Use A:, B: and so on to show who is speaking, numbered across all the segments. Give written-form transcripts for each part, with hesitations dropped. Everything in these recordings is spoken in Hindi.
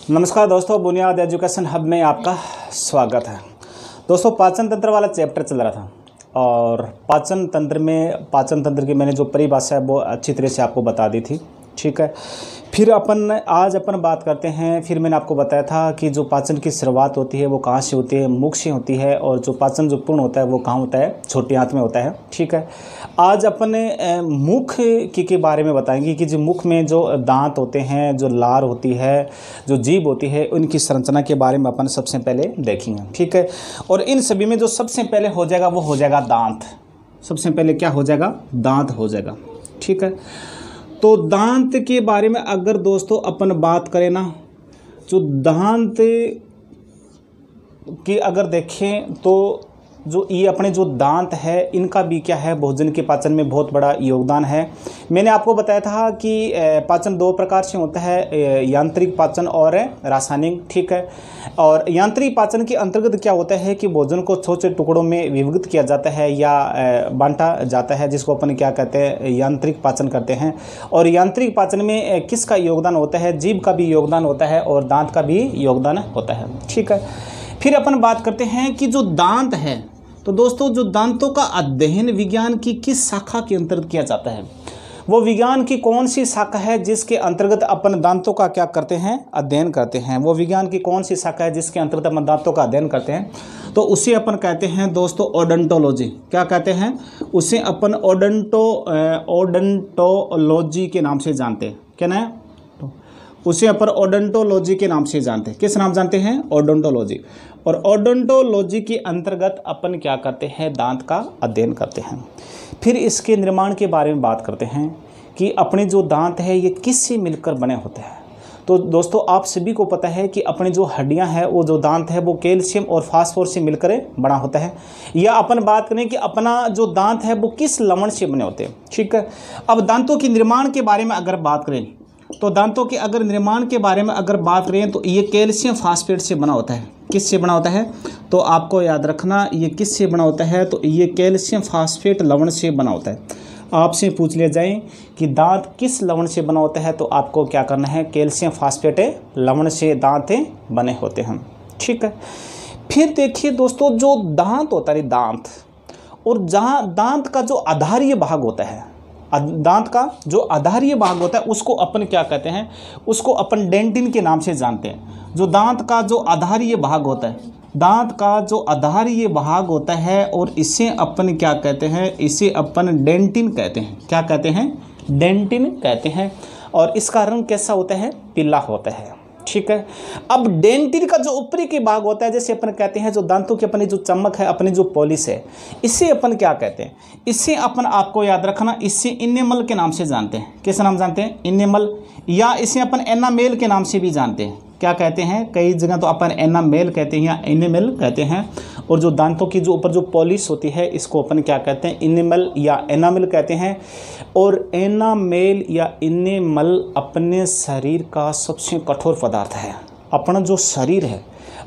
A: नमस्कार दोस्तों, बुनियाद एजुकेशन हब में आपका स्वागत है। दोस्तों, पाचन तंत्र वाला चैप्टर चल रहा था और पाचन तंत्र की मैंने जो परिभाषा है वो अच्छी तरह से आपको बता दी थी। ठीक है, फिर आज अपन बात करते हैं। फिर मैंने आपको बताया था कि जो पाचन की शुरुआत होती है वो कहाँ से होती है, मुख से होती है, और जो पाचन जो पूर्ण होता है वो कहाँ होता है, छोटी आंत में होता है। ठीक है, आज अपन मुख के बारे में बताएंगे कि जो मुख में जो दांत होते हैं, जो लार होती है, जो जीभ होती है, उनकी संरचना के बारे में अपन सबसे पहले देखेंगे। ठीक है, और इन सभी में जो सबसे पहले हो जाएगा वो हो जाएगा दांत। सबसे पहले क्या हो जाएगा? दांत हो जाएगा। ठीक है, तो दांत के बारे में अगर दोस्तों अपन बात करें ना, जो दांत की अगर देखें तो जो ये अपने जो दांत है इनका भी क्या है, भोजन के पाचन में बहुत बड़ा योगदान है। मैंने आपको बताया था कि पाचन दो प्रकार से होता है, यांत्रिक पाचन और रासायनिक। ठीक है, और यांत्रिक पाचन के अंतर्गत क्या होता है कि भोजन को छोटे टुकड़ों में विभाजित किया जाता है या बांटा जाता है, जिसको अपन क्या कहते हैं, यांत्रिक पाचन करते हैं। और यांत्रिक पाचन में किसका योगदान होता है? जीभ का भी योगदान होता है और दांत का भी योगदान होता है। ठीक है, फिर अपन बात करते हैं कि जो दांत है, तो दोस्तों जो दांतों का अध्ययन विज्ञान की किस शाखा के अंतर्गत किया जाता है? वो विज्ञान की कौन सी शाखा है जिसके अंतर्गत अपन दांतों का क्या करते हैं, अध्ययन करते हैं? वो विज्ञान की कौन सी शाखा है जिसके अंतर्गत अपन दांतों का अध्ययन करते हैं? तो उसे अपन कहते हैं दोस्तों ओडोंटोलॉजी। क्या कहते हैं? उसे अपन ओडोंटोलॉजी के नाम से जानते हैं। क्या ना है? उसे अपन ओडोंटोलॉजी के नाम से जानते हैं। किस नाम जानते हैं? ओडोंटोलॉजी। और ओडोंटोलॉजी के अंतर्गत अपन क्या करते हैं? दांत का अध्ययन करते हैं। फिर इसके निर्माण के बारे में बात करते हैं कि अपने जो दांत है ये किससे मिलकर बने होते हैं। तो दोस्तों आप सभी को पता है कि अपने जो हड्डियां हैं, वो जो दांत है वो कैल्शियम और फास्फोरस से मिलकर बना होता है। या अपन बात करें कि अपना जो दांत है वो किस लवण से बने होते हैं। ठीक है, अब दांतों के निर्माण के बारे में अगर बात करें तो दांतों के अगर निर्माण के बारे में अगर बात करें तो ये कैल्शियम फास्फेट से बना होता है। किससे बना होता है? तो आपको याद रखना, ये किससे बना होता है? तो ये कैल्शियम फास्फेट लवण से बना होता है। आपसे पूछ लिया जाए कि दांत किस लवण से बना होता है, तो आपको क्या करना है? कैल्शियम फास्फेट लवण से दांत बने होते हैं। ठीक है, फिर देखिए दोस्तों, जो दांत होता है, दांत और जहाँ दांत का जो आधारीय भाग होता है, दांत का जो आधारीय भाग होता है उसको अपन क्या कहते हैं? उसको अपन डेंटिन के नाम से जानते हैं। जो दांत का जो आधारीय भाग होता है, दांत का जो आधारीय भाग होता है, और इसे अपन क्या कहते हैं? इसे अपन डेंटिन कहते हैं। क्या कहते हैं? डेंटिन कहते हैं। और इसका रंग कैसा होता है? पीला होता है। ठीक है, अब डेंटिन का जो ऊपरी के भाग होता है, जैसे अपन कहते हैं जो दांतों की अपनी जो चमक है, अपनी जो पॉलिश है, इसे अपन क्या कहते हैं? इसे अपन, आपको याद रखना, इसे इनेमल के नाम से जानते हैं। किस नाम जानते हैं? इनेमल। या इसे अपन एनामेल के नाम से भी जानते हैं। क्या कहते हैं? कई जगह तो अपन एनामेल कहते हैं या इनेमल कहते हैं। और जो दांतों की जो ऊपर जो पॉलिश होती है, इसको अपन क्या कहते हैं? इनेमल या एनामेल कहते हैं। और एनामेल या इनेमल अपने शरीर का सबसे कठोर पदार्थ है। अपना जो शरीर है,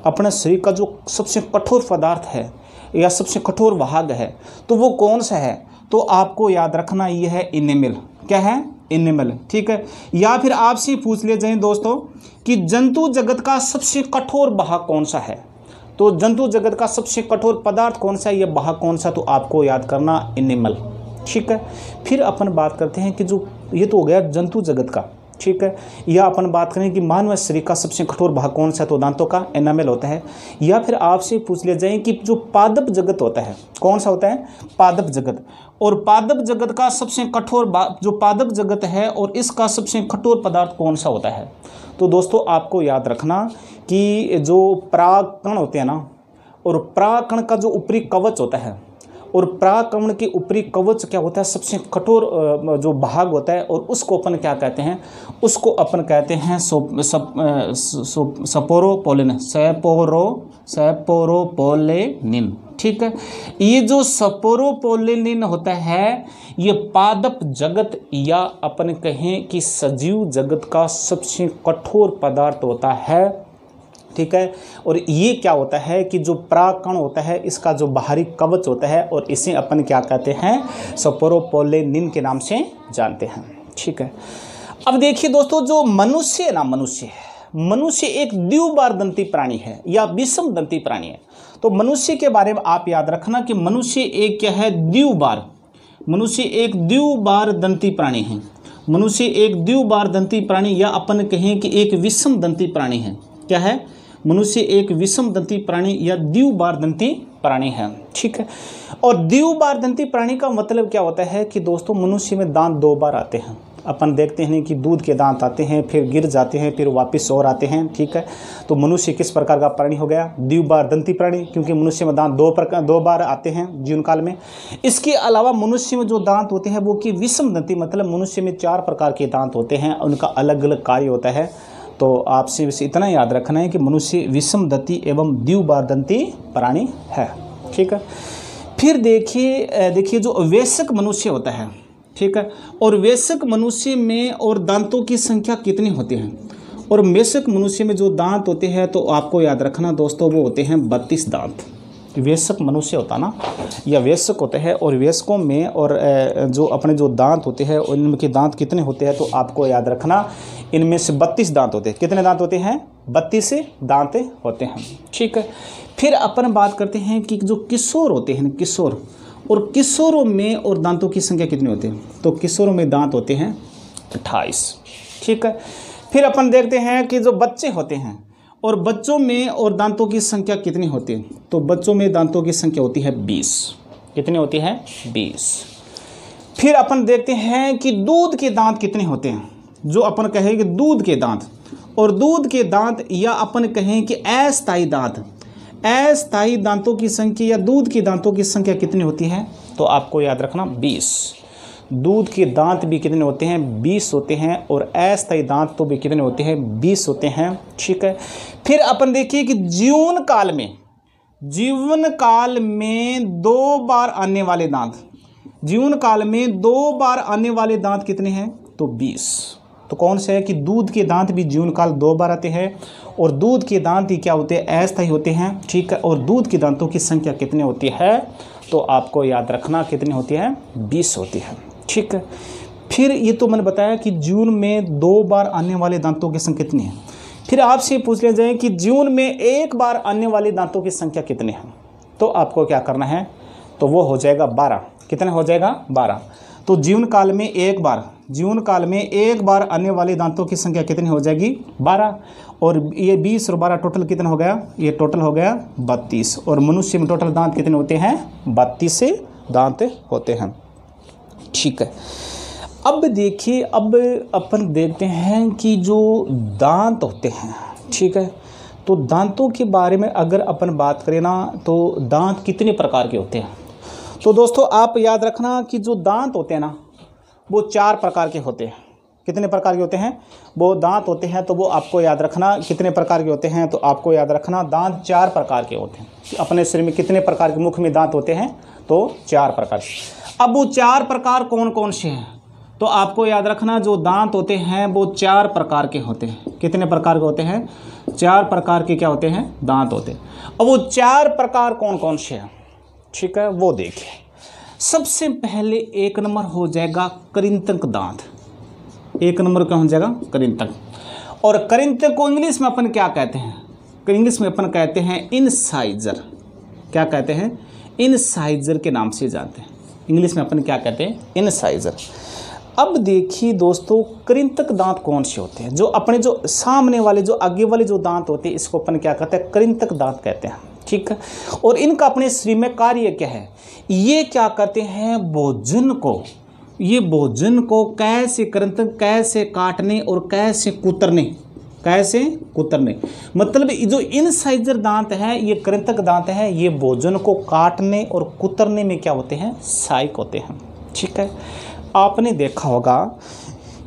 A: अपने शरीर का जो सबसे कठोर पदार्थ है या सबसे कठोर भाग है, तो वो कौन सा है? तो आपको याद रखना, ये है इनेमल। क्या है? इनेमल। ठीक है, या फिर आपसे पूछ ले जाए दोस्तों कि जंतु जगत का सबसे कठोर भाग कौन सा है, तो जंतु जगत का सबसे कठोर पदार्थ कौन सा है, यह भाग कौन सा? तो आपको याद करना इनेमल। ठीक है, फिर अपन बात करते हैं कि जो ये तो हो गया जंतु जगत का। ठीक है, या अपन बात करें कि मानव शरीर का सबसे कठोर भाग कौन सा, तो दांतों का एनामेल होता है। या फिर आपसे पूछ लिया जाए कि जो पादप जगत होता है, कौन सा होता है? पादप जगत। और पादप जगत का सबसे कठोर जो पादप जगत है, और इसका सबसे कठोर पदार्थ कौन सा होता है? तो दोस्तों आपको याद रखना कि जो परागकण होते हैं ना, और परागकण का जो ऊपरी कवच होता है, और परागकण के ऊपरी कवच क्या होता है? सबसे कठोर जो भाग होता है, और उसको अपन क्या कहते हैं? उसको अपन कहते हैं सपोरोपोलेनिन। ठीक है, ये जो सपोरोपोलेनिन होता है, ये पादप जगत या अपन कहें कि सजीव जगत का सबसे कठोर पदार्थ होता है। ठीक है, और ये क्या होता है कि जो परागकण होता है, इसका जो बाहरी कवच होता है, और इसे अपन क्या कहते हैं? सपोरोपोलेनिन के नाम से जानते हैं। ठीक है, अब देखिए दोस्तों, जो मनुष्य है ना, मनुष्य एक द्विबारदंती प्राणी है या विषम दंती प्राणी है। तो मनुष्य के बारे में आप याद रखना कि मनुष्य एक क्या है, मनुष्य एक द्विबारदंती प्राणी है। मनुष्य एक द्विबारदंती प्राणी या अपन कहें कि एक विषम दंती प्राणी है। क्या है? मनुष्य एक विषम दंती प्राणी या द्विबारदंती प्राणी है। ठीक है। और द्विबारदंती प्राणी का मतलब क्या होता है कि दोस्तों, मनुष्य में दांत 2 बार आते हैं। अपन देखते हैं कि दूध के दांत आते हैं, फिर गिर जाते हैं, फिर वापस और आते हैं। ठीक है। तो मनुष्य किस प्रकार का प्राणी हो गया? द्विबारदंती प्राणी, क्योंकि मनुष्य में दांत 2 बार आते हैं जीवन काल में। इसके अलावा मनुष्य में जो दांत होते हैं वो कि विषम दंती, मतलब मनुष्य में 4 प्रकार के दांत होते हैं, उनका अलग अलग कार्य होता है। तो आपसे इतना याद रखना है कि मनुष्य विषम दंती एवं द्विबारदंती प्राणी है। ठीक है। फिर देखिए जो वयस्क मनुष्य होता है, ठीक है, और वयस्क मनुष्य में और दांतों की संख्या कितनी होती है? और वयस्क मनुष्य में जो दांत होते हैं तो आपको याद रखना दोस्तों, वो होते हैं 32 दांत। वयस्क मनुष्य होता ना, या वयस्क होते हैं, और वयस्कों में और जो अपने जो दांत होते हैं उनके दांत कितने होते हैं? तो आपको याद रखना, इनमें से 32 दांत होते हैं। कितने दांत होते हैं? 32 दांत होते हैं। ठीक है। फिर अपन बात करते हैं कि जो किशोर होते हैं, किशोर, और किशोरों में और दांतों की संख्या कितनी होती है? तो किशोरों में दांत होते हैं 28। ठीक है। फिर अपन देखते हैं कि जो बच्चे होते हैं और बच्चों में और दांतों की संख्या कितनी होती है? तो बच्चों में दांतों की संख्या होती है 20। कितनी होती है? 20। फिर अपन देखते हैं कि दूध के दांत कितने होते हैं? जो अपन कहें कि दूध के दांत, और दूध के दांत या अपन कहें कि अस्थायी दांत, अस्थायी दांतों की संख्या या दूध के दांतों की संख्या कितनी होती है? तो आपको याद रखना 20। दूध के दांत भी कितने होते हैं? 20 होते हैं। और अस्थायी दांत तो भी कितने होते हैं? 20 होते हैं। ठीक है। फिर अपन देखिए कि जीवन काल में 2 बार आने वाले दांत, जीवन काल में 2 बार आने वाले दांत कितने हैं? तो 20। तो कौन से है कि दूध के दांत भी जीवन काल 2 बार आते हैं, और दूध के दांत ही क्या होते हैं? अस्थायी होते हैं। ठीक है। और दूध के दांतों की संख्या कितनी होती है? तो आपको याद रखना कितनी होती है? 20 होती है। ठीक है। फिर ये तो मैंने बताया कि जीवन में 2 बार आने वाले दांतों की संख्या कितनी है। फिर आपसे पूछ लिया जाए कि जीवन में 1 बार आने वाले दांतों की संख्या कितनी है? तो आपको क्या करना है? तो वो हो जाएगा 12। कितना हो जाएगा? 12। तो जीवन काल में एक बार आने वाले दांतों की संख्या कितनी हो जाएगी? 12। और ये 20 और 12 टोटल कितना हो गया? ये टोटल हो गया 32। और मनुष्य में टोटल दांत कितने होते हैं? 32 दांत होते हैं। ठीक है। अब देखिए, अब अपन देखते हैं कि जो दांत होते हैं, ठीक है, तो दांतों के बारे में अगर अपन बात करें ना, तो दांत कितने प्रकार के होते हैं? तो दोस्तों आप याद रखना कि जो दांत होते हैं ना, वो 4 प्रकार के होते हैं। कितने प्रकार के होते हैं? वो दांत होते हैं, तो वो आपको याद रखना कितने प्रकार के होते हैं? तो आपको याद रखना दांत 4 प्रकार के होते हैं। अपने शरीर में कितने प्रकार के मुख में दांत होते हैं? तो 4 प्रकार। अब वो 4 प्रकार कौन कौन से हैं? तो आपको याद रखना जो दांत होते हैं वो 4 प्रकार के होते हैं। कितने प्रकार के होते हैं? 4 प्रकार के क्या होते हैं? दांत होते हैं। अब वो 4 प्रकार कौन कौन से हैं? ठीक है, वो देखिए। सबसे पहले 1 नंबर हो जाएगा कृंतक दांत। 1 नंबर क्या हो जाएगा? कृंतक। और कृंतक को इंग्लिश में अपन क्या कहते हैं? इंग्लिश में अपन कहते हैं इनसाइजर। क्या कहते हैं? इनसाइजर के नाम से जानते हैं। इंग्लिश में अपन क्या कहते हैं? इनसाइजर। अब देखिए दोस्तों, कृंतक दांत कौन से होते हैं? जो अपने जो सामने वाले, जो आगे वाले जो दांत होते हैं, इसको अपन क्या कहते हैं? कृंतक दांत कहते हैं। ठीक है। और इनका अपने शरीर में कार्य क्या है? ये क्या करते हैं? भोजन को कैसे कृंतक, कैसे काटने और कैसे कुतरने, मतलब जो इनसाइजर दांत है, ये कृंतक दांत है, ये भोजन को काटने और कुतरने में क्या होते हैं? सहायक होते हैं। ठीक है। आपने देखा होगा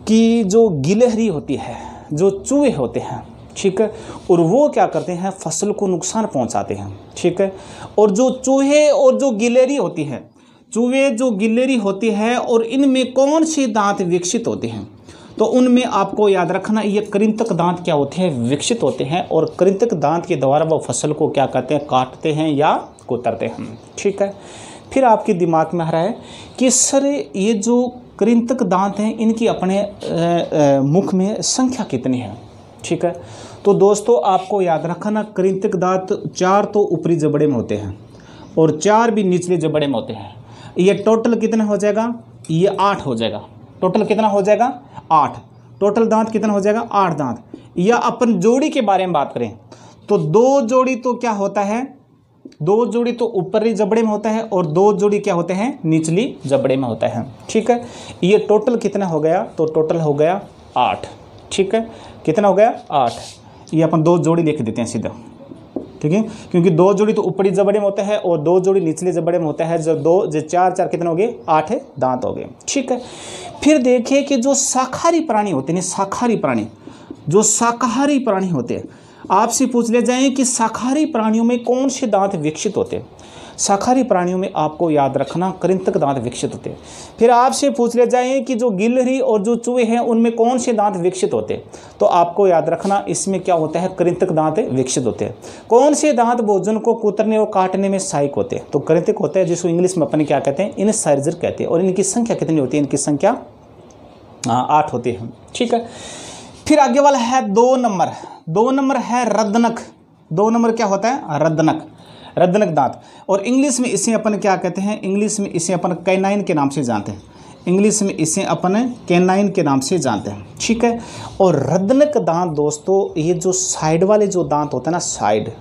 A: कि जो गिलहरी होती है, जो चूहे होते हैं, ठीक है, और वो क्या करते हैं? फसल को नुकसान पहुंचाते हैं। ठीक है। और जो चूहे और जो गिलहरी होती है, चूहे जो गिलहरी होती है, और इनमें कौन से दांत विकसित होते हैं? तो उनमें आपको याद रखना ये कृंतक दांत क्या होते हैं? विकसित होते हैं। और कृंतक दांत के द्वारा वो फसल को क्या करते हैं? काटते हैं या कुतरते हैं। ठीक है। फिर आपके दिमाग में आ रहा है कि सर ये जो कृंतक दांत हैं, इनकी अपने मुख में संख्या कितनी है। ठीक है, तो दोस्तों आपको याद रखना कृंतक दांत 4 तो ऊपरी जबड़े में होते हैं और 4 भी निचले जबड़े में होते हैं। ये टोटल कितना हो जाएगा, ये 8 हो जाएगा। टोटल कितना हो जाएगा, 8। टोटल दांत कितना हो जाएगा, 8 दांत। या अपन जोड़ी के बारे में बात करें तो 2 जोड़ी तो क्या होता है, 2 जोड़ी तो ऊपरी जबड़े में होता है और 2 जोड़ी क्या होते हैं, निचली जबड़े में होता है। ठीक है, ये टोटल कितना हो गया, तो टोटल हो गया 8। ठीक है, कितना हो गया, 8। ये अपन 2 जोड़ी लिख देते हैं सीधा। ठीक है, क्योंकि 2 जोड़ी तो ऊपरी जबड़े में होता है और 2 जोड़ी निचले जबड़े में होता है। जो 2 जो 4 कितने हो गए, 8 दांत हो गए। ठीक है, फिर देखिए कि जो शाकाहारी प्राणी होते हैं, शाकाहारी प्राणी, जो शाकाहारी प्राणी होते हैं, आपसे पूछ ले जाएं कि शाकाहारी प्राणियों में कौन से दांत विकसित होते हैं। शाकाहारी प्राणियों में आपको याद रखना कृंतक दांत विकसित होते हैं। फिर आपसे पूछ ले जाएं कि जो गिलहरी और जो चूहे हैं उनमें कौन से दांत विकसित होते हैं, तो आपको याद रखना इसमें क्या होता है, कृंतक दांत विकसित होते हैं। कौन से दांत भोजन को कुतरने और काटने में सहायक होते हैं, तो कृंतक होते हैं, जिसको इंग्लिश में अपन क्या कहते हैं, इनसाइजर कहते हैं। और इनकी संख्या कितनी होती है, इनकी संख्या 8 होती है। ठीक है, फिर आगे वाला है 2 नंबर। 2 नंबर है रदनक। 2 नंबर क्या होता है, रदनक, रदनक दांत। और इंग्लिश में इसे अपन क्या कहते हैं, इंग्लिश में इसे अपन कैनाइन के नाम से जानते हैं। इंग्लिश में इसे अपन कैनाइन के नाम से जानते हैं। ठीक है, और रदनक दांत दोस्तों, ये जो साइड वाले जो दांत होते हैं ना, साइड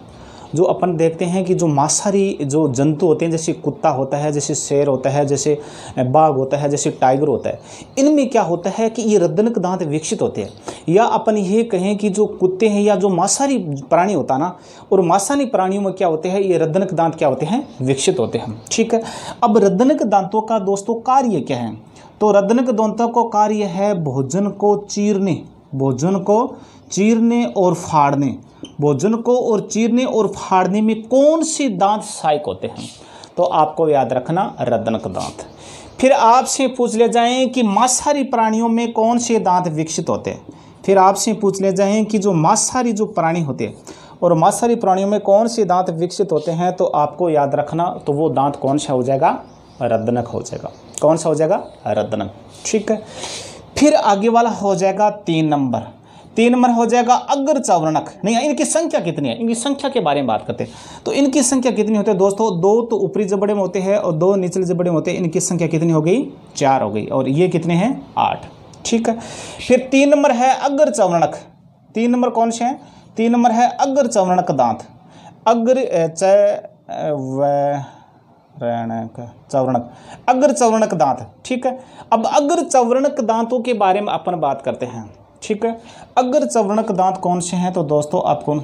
A: जो अपन देखते हैं कि जो मांसाहारी जो जंतु होते हैं, जैसे कुत्ता होता है, जैसे शेर होता है, जैसे बाघ होता है, जैसे टाइगर होता है, इनमें क्या होता है कि ये रदनक दांत विकसित होते हैं। या अपन ये कहें कि जो कुत्ते हैं या जो मांसाहारी प्राणी होता है ना, और मांसाहारी प्राणियों में क्या होते हैं, ये रदनक दांत क्या होते हैं, विकसित होते हैं। ठीक है, अब रदनक दांतों का दोस्तों कार्य क्या है, तो रदनक दांतों का कार्य है भोजन को चीरने, भोजन को चीरने और फाड़ने। भोजन को और चीरने और फाड़ने में कौन से दांत सहायक होते हैं, तो आपको याद रखना रदनक दांत। फिर आपसे पूछ ले जाएं कि मांसाहारी प्राणियों में कौन से दांत विकसित होते हैं। फिर आपसे पूछ ले जाएं कि जो मांसाहारी जो प्राणी होते हैं और मांसाहारी प्राणियों में कौन से दांत विकसित होते हैं, तो आपको याद रखना, तो वो दांत कौन सा हो जाएगा, रदनक हो जाएगा। कौन सा हो जाएगा, रदनक। ठीक है, फिर आगे वाला हो जाएगा 3 नंबर। 3 नंबर हो जाएगा अग्र चवर्णक। नहीं, इनकी संख्या कितनी है, इनकी संख्या के बारे में बात करते हैं। तो इनकी संख्या कितनी होती है दोस्तों, 2 तो ऊपरी जबड़े में होते हैं और 2 निचले जबड़े में होते हैं। इनकी संख्या कितनी हो गई, 4 हो गई, और ये कितने हैं, 8। ठीक है, फिर 3 नंबर है अग्र चवर्णक। 3 नंबर कौन से हैं, 3 नंबर है अग्र चवर्णक दांत। अग्र चवर्णक, अग्र चवर्णक दांत। ठीक है, अब अग्र चवर्णक दांतों के बारे में अपन बात करते हैं। ठीक है, अग्र चवर्णक दांत कौन से हैं, तो दोस्तों आपको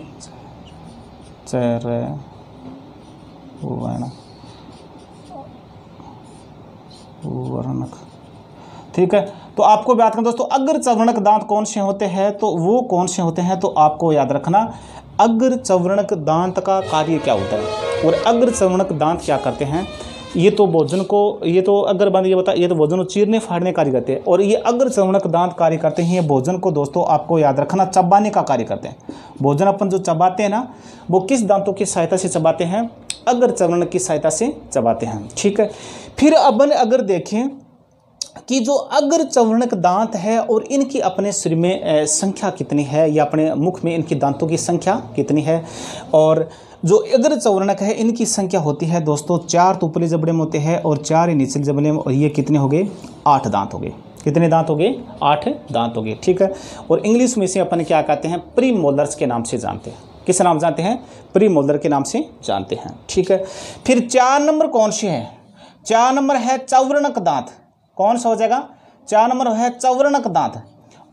A: वर्णक। ठीक है, तो आपको बात करें दोस्तों अग्र चवर्णक दांत कौन से होते हैं, तो वो कौन से होते हैं, तो आपको याद रखना अग्र चवर्णक दांत का कार्य क्या होता है और अग्र चवर्णक दांत क्या करते हैं। ये तो भोजन को, ये तो अगर बंद ये बता, ये तो भोजन को चीरने फाड़ने कार्य करते हैं, और ये अग्र चवर्णक दांत कार्य करते हैं, ये भोजन को दोस्तों आपको याद रखना चबाने का कार्य करते हैं। भोजन अपन जो चबाते हैं ना, वो किस दांतों की सहायता से चबाते हैं, अग्र चवर्णक की सहायता से चबाते हैं। ठीक है, फिर अपन अगर देखें कि जो अग्र चवर्णक दांत है और इनकी अपने शरीर में संख्या कितनी है, या अपने मुख में इनकी दांतों की संख्या कितनी है, और जो अग्र चवर्णक है इनकी संख्या होती है दोस्तों 4 तो ऊपरी जबड़े में होते हैं और 4 निचले जबड़े में, और ये कितने हो गए, 8 दांत हो गए। कितने दांत हो गए, 8 दांत हो गए। ठीक है, और इंग्लिश में इसे अपन क्या कहते हैं, प्री मोलर्स के नाम से जानते हैं। किस नाम जानते हैं, प्री मोलर के नाम से जानते हैं। ठीक है, फिर 4 नंबर कौन से है, 4 नंबर है चवर्णक दांत। कौन सा हो जाएगा, 4 नंबर है चवर्णक दांत।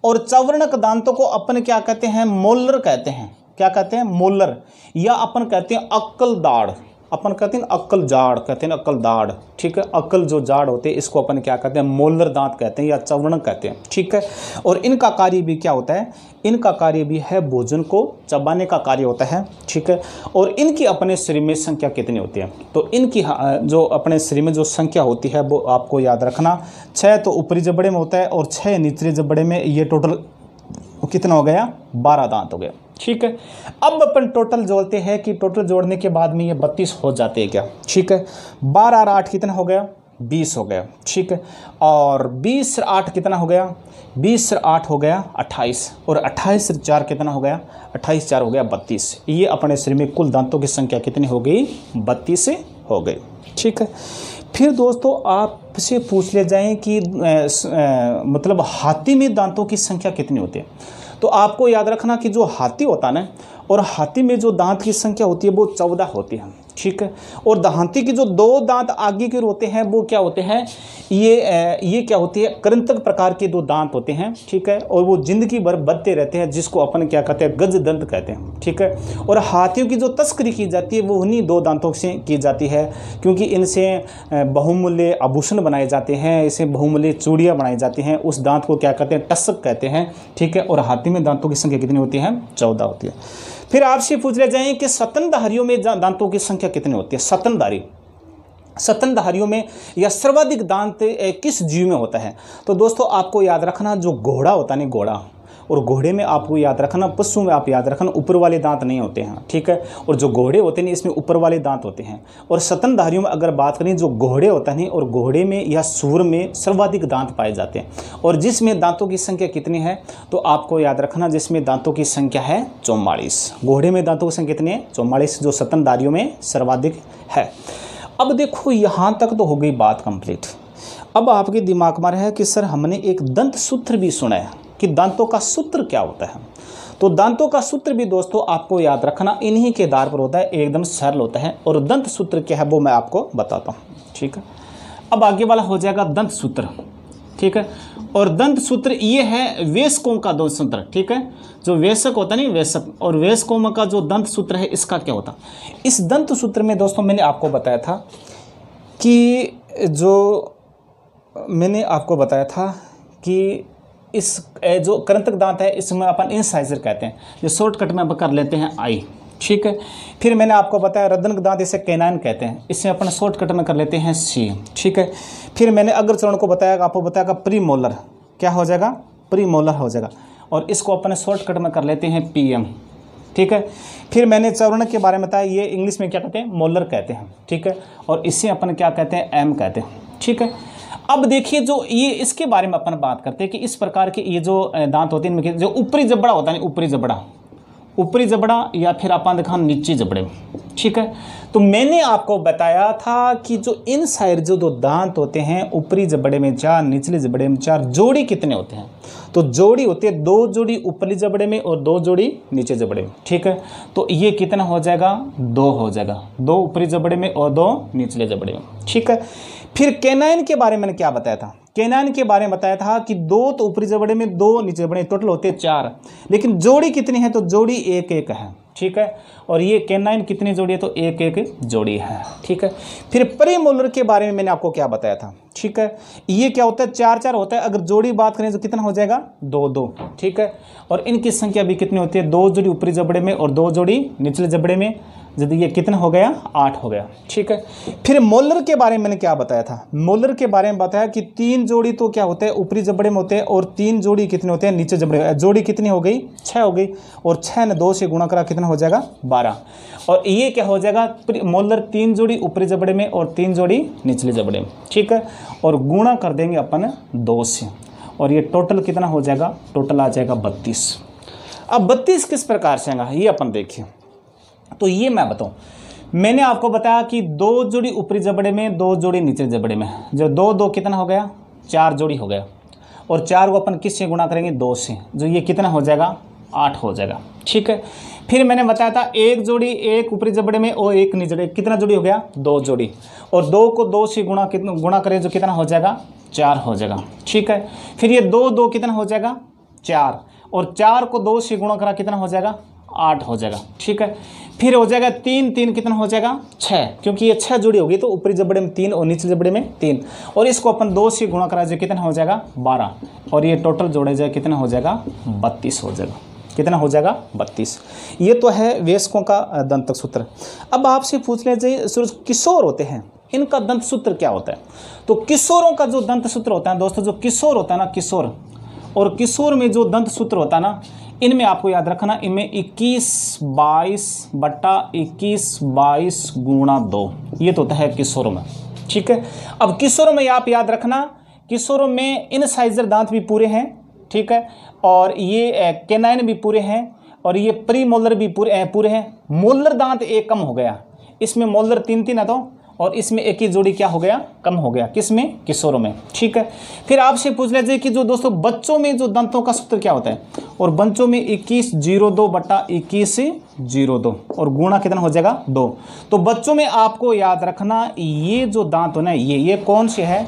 A: और चवर्णक दांतों को अपन क्या कहते हैं, मोलर कहते हैं। क्या कहते हैं, मोलर, या अपन कहते हैं अक्ल दाढ़, अपन कहते हैं अक्ल जाड़, कहते हैं अक्ल दाढ़। ठीक है, अक्ल जो जाड़ होते हैं इसको अपन क्या कहते हैं, मोलर दांत कहते हैं या चवर्णक कहते हैं। ठीक है, और इनका कार्य भी क्या होता है, इनका कार्य भी है भोजन को चबाने का कार्य होता है। ठीक है, और इनकी अपने शरीर में संख्या कितनी होती है, तो इनकी जो अपने शरीर में जो संख्या होती है वो आपको याद रखना 6 तो ऊपरी जबड़े में होता है और 6 निचले जबड़े में। ये टोटल कितना हो गया, 12 दांत हो गया। ठीक है, अब अपन टोटल जोड़ते हैं कि टोटल जोड़ने के बाद में ये 32 हो जाते हैं क्या। ठीक है, 12 और 8 कितना हो गया, 20 हो गया, ठीक है। और 20 से 8 कितना हो गया, 20 से 8 हो गया 28, और 28 से 4 कितना हो गया, 28 4 हो गया 32। ये अपने शरीर में कुल दांतों की संख्या कितनी हो गई, 32 हो गई, ठीक है। फिर दोस्तों आपसे पूछ ले जाएं कि मतलब हाथी में दांतों की संख्या कितनी होती है। तो आपको याद रखना कि जो हाथी होता है ना, और हाथी में जो दांत की संख्या होती है वो 14 होती है, ठीक है। और हाथी के जो 2 दांत आगे के होते हैं वो क्या होते हैं, ये क्या होती है, कृंतक प्रकार के 2 दांत होते हैं, ठीक है। और वो जिंदगी भर बढ़ते रहते हैं, जिसको अपन क्या कहते हैं, गज दंत कहते हैं, ठीक है। और हाथियों की जो तस्करी की जाती है वो उन्हीं 2 दांतों से की जाती है, क्योंकि इनसे बहुमूल्य आभूषण बनाए जाते हैं, इसे बहुमूल्य चूड़ियाँ बनाई जाती हैं। उस दांत को क्या कहते हैं, टसक कहते हैं, ठीक है। और हाथी में दांतों की संख्या कितनी होती है, 14 होती है। फिर आपसे पूछ ले जाएं कि स्तनधारियों में दांतों की संख्या कितनी होती है। स्तनधारियों में या सर्वाधिक दांत किस जीव में होता है। तो दोस्तों आपको याद रखना, जो घोड़ा होता है ना, घोड़ा, और घोड़े में आपको याद रखना, पशु में आप याद रखना ऊपर वाले दांत नहीं होते हैं, ठीक है। और जो घोड़े होते हैं इसमें ऊपर वाले दांत होते हैं। और स्तनधारियों में अगर बात करें, जो घोड़े होता है और घोड़े में या सूर में सर्वाधिक दांत पाए जाते हैं। और जिसमें दांतों की संख्या कितनी है, तो आपको याद रखना, जिसमें दांतों की संख्या है 44। घोड़े में दांतों की संख्या कितनी है, 44, जो स्तनधारियों में सर्वाधिक है। अब देखो यहाँ तक तो हो गई बात कंप्लीट। अब आपके दिमाग में है कि सर हमने एक दंत सूत्र भी सुना है कि दांतों का सूत्र क्या होता है। तो दांतों का सूत्र भी दोस्तों आपको याद रखना इन्हीं के आधार पर होता है, एकदम सरल होता है। और दंत सूत्र क्या है वो मैं आपको बताता हूँ, ठीक है। अब आगे वाला हो जाएगा दंत सूत्र, ठीक है। और दंत सूत्र ये है वयस्कों का दंत सूत्र, ठीक है। जो वयस्क होता है नहीं, वयस्क और वयस्कों का जो दंत सूत्र है इसका क्या होता। इस दंत सूत्र में दोस्तों मैंने आपको बताया था कि इस जो कृंतक दांत है इसमें अपन इंसाइजर कहते हैं, जो शॉर्टकट में कर लेते हैं आई, ठीक है। फिर मैंने आपको बताया रदनक दांत इसे कैनाइन कहते हैं, इससे अपन शॉर्टकट में कर लेते हैं सी, ठीक है। फिर मैंने अग्र चरण को बताया, आपको बताया प्रीमोलर, क्या हो जाएगा, प्रीमोलर हो जाएगा, और इसको अपन शॉर्टकट में कर लेते हैं पीएम, ठीक है। फिर मैंने चरण के बारे में बताया, ये इंग्लिश में क्या कहते हैं, मोलर कहते हैं, ठीक है। और इसे अपन क्या कहते हैं, एम कहते हैं, ठीक है। अब देखिए जो ये इसके बारे में अपन बात करते हैं कि इस प्रकार के ये जो दांत होते हैं इनमें जो ऊपरी जबड़ा होता है, ऊपरी जबड़ा या फिर अपन दिखा नीचे जबड़े, ठीक है। तो मैंने आपको बताया था कि जो इन साइड जो 2 दांत होते हैं, ऊपरी जबड़े में 4, निचले जबड़े में 4, जोड़ी कितने होते हैं। तो जोड़ी होती है 2 जोड़ी ऊपरी जबड़े में और 2 जोड़ी नीचे जबड़े में, ठीक है। तो ये कितना हो जाएगा, 2 हो जाएगा, 2 ऊपरी जबड़े में और 2 निचले जबड़े में, ठीक है। फिर कैनाइन के बारे में मैंने क्या बताया था, कैनाइन के बारे में बताया था कि 2 तो ऊपरी जबड़े में, 2 नीचे जबड़े, टोटल होते हैं 4, लेकिन जोड़ी कितनी है, तो जोड़ी 1-1 है, ठीक है। और ये कैनाइन कितनी जोड़ी है, तो 1-1 जोड़ी है, ठीक है। फिर प्रीमोलर के बारे में मैंने आपको क्या बताया था, ठीक है। ये क्या होता है, 4-4 होता है, अगर जोड़ी बात करें तो कितना हो जाएगा, 2-2, ठीक है। और इनकी संख्या भी कितनी होती है, 2 जोड़ी ऊपरी जबड़े में और 2 जोड़ी निचले जबड़े में, यदि ये कितना हो गया, 8 हो गया, ठीक है। फिर मोलर के बारे में मैंने क्या बताया था, मोलर के बारे में बताया कि 3 जोड़ी तो क्या होते हैं, ऊपरी जबड़े में होते हैं, और 3 जोड़ी कितने होते हैं, नीचे जबड़े में। जोड़ी कितनी हो गई, 6 हो गई, और 6 ने 2 से गुणा करा कितना हो जाएगा, 12। और ये क्या हो जाएगा, मोलर 3 जोड़ी ऊपरी जबड़े में और 3 जोड़ी निचले जबड़े में, ठीक है। और गुणा कर देंगे अपन 2 से, और ये टोटल कितना हो जाएगा, टोटल आ जाएगा 32। अब 32 किस प्रकार से आएगा ये अपन देखिए। तो ये मैं बताऊं, मैंने आपको बताया कि 2 जोड़ी ऊपरी जबड़े में, 2 जोड़ी नीचे जबड़े में, जो 2-2 कितना हो गया, 4 जोड़ी हो गया। और 4 को अपन किससे गुणा करेंगे, 2 से, जो ये कितना हो जाएगा, 8 हो जाएगा, ठीक है। फिर मैंने बताया था 1 जोड़ी, 1 ऊपरी जबड़े में और 1 निचले, कितना जोड़ी हो गया, 2 जोड़ी। और 2 को 2 से गुणा करें जो कितना हो जाएगा, 4 हो जाएगा, ठीक है। फिर ये 2-2 कितना हो जाएगा, 4, और 4 को 2 से गुणा करा कितना हो जाएगा, 8 हो जाएगा, ठीक है। फिर हो जाएगा 3 कितना हो जाएगा, 6, क्योंकि ये 6 जोड़ी होगी, तो ऊपरी जबड़े में 3 और निचले जबड़े में 3, और इसको अपन 2 से गुणा करा जाए कितना हो जाएगा, 12, और ये टोटल जोड़े जाए कितना हो जाएगा, 32 हो जाएगा, कितना हो जाएगा, 32। ये तो है वयस्कों का दंत सूत्र। अब आपसे पूछ ले जाइए किशोर होते हैं, इनका दंत सूत्र क्या होता है। तो किशोरों का जो दंत सूत्र होता है दोस्तों, जो किशोर होता है ना, किशोर, और किशोर में जो दंत सूत्र होता है ना, इनमें आपको याद रखना, इनमें 21/22 × 2, ये तो होता है किशोर में, ठीक है। अब किशोरों में आप याद रखना, किशोरों में इनसाइजर दांत भी पूरे हैं, ठीक है, और ये कैनाइन भी पूरे हैं, और ये प्री मोलर भी पूरे हैं। मोलर दांत एक कम हो गया, इसमें मोलर 3 है तो, और इसमें एक ही जोड़ी क्या हो गया, कम हो गया, किसमें, किशोरों में, ठीक है। फिर आपसे पूछ लीजिए कि जो दोस्तों बच्चों में जो दांतों का सूत्र क्या होता है, और बच्चों में 21/02 और गुणा कितना हो जाएगा 2। तो बच्चों में आपको याद रखना ये जो दांत हो ना, ये कौन से है,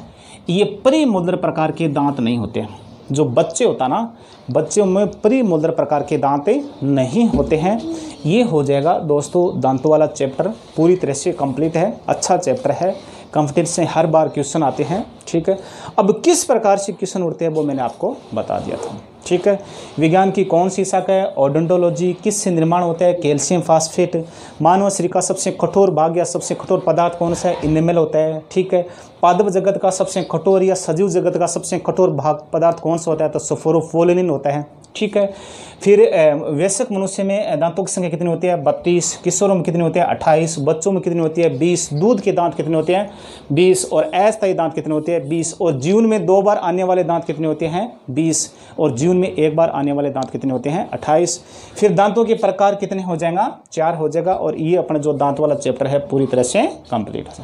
A: ये प्री मोलर प्रकार के दांत नहीं होते। जो बच्चे होता ना, बच्चों में प्री मोलर प्रकार के दांत नहीं होते हैं। ये हो जाएगा दोस्तों दांतों वाला चैप्टर पूरी तरह से कंप्लीट है, अच्छा चैप्टर है, कंप्यूटर से हर बार क्वेश्चन आते हैं, ठीक है। अब किस प्रकार से क्वेश्चन उठते हैं वो मैंने आपको बता दिया था, ठीक है। विज्ञान की कौन सी शाखा है, ओडोंटोलॉजी, किससे निर्माण होता है, कैल्शियम फास्फेट। मानव शरीर का सबसे कठोर भाग या सबसे कठोर पदार्थ कौन सा है, इनेमल होता है, ठीक है। पादप जगत का सबसे कठोर या सजीव जगत का सबसे कठोर भाग पदार्थ कौन सा होता है, तो सल्फोरोफोलिन होता है, ठीक है। फिर वयस्क मनुष्य में दांतों की संख्या कितनी होती है, 32, किशोरों में कितनी होती है, 28, बच्चों में कितनी होती है, 20, दूध के दांत कितने होते हैं, 20, और अस्थायी दांत कितने होते हैं, 20, और जीवन में 2 बार आने वाले दांत कितने होते हैं, 20, और जीवन में 1 बार आने वाले दांत कितने होते हैं, 28। फिर दांतों के प्रकार कितने हो जाएगा, 4 हो जाएगा, और ये अपना जो दांत वाला चैप्टर है पूरी तरह से कंप्लीट है।